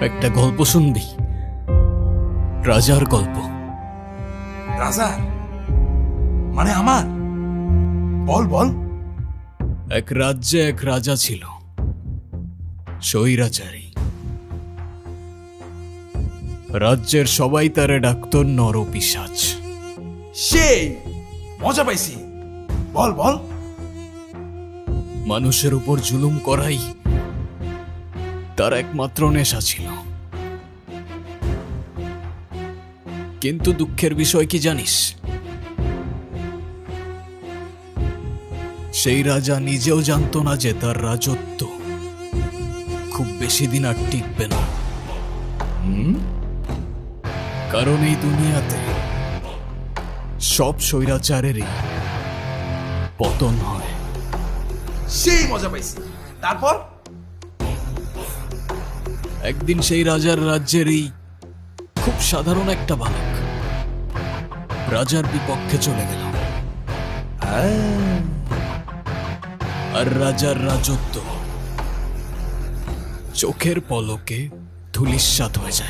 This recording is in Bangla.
একটা গল্প শুনবি? রাজার গল্প। রাজার মানে আমার? বল বল। এক রাজ্যে এক রাজা ছিল, স্বৈরাচারী। রাজ্যের সবাই তারে ডাকত নরপিশাচ। সেই মজা পাইছি, বল বল। মানুষের উপর জুলুম করাই তার একমাত্র নেশা ছিল। কিন্তু দুঃখের বিষয় কি জানিস? সেই রাজা নিজেও জানতো না যে তার রাজত্ব খুব বেশি দিন আর টিকবে না। কারণ এই দুনিয়াতে সব স্বৈরাচারেরই পতন হয়। সেই মজা পাইছি, তারপর? একদিন সেই রাজার রাজ্যেরই খুব সাধারণ একটা বালক রাজার বিপক্ষে চলে গেল, আর রাজার রাজত্ব চোখের পলকে ধূলিসাৎ হয়ে যায়।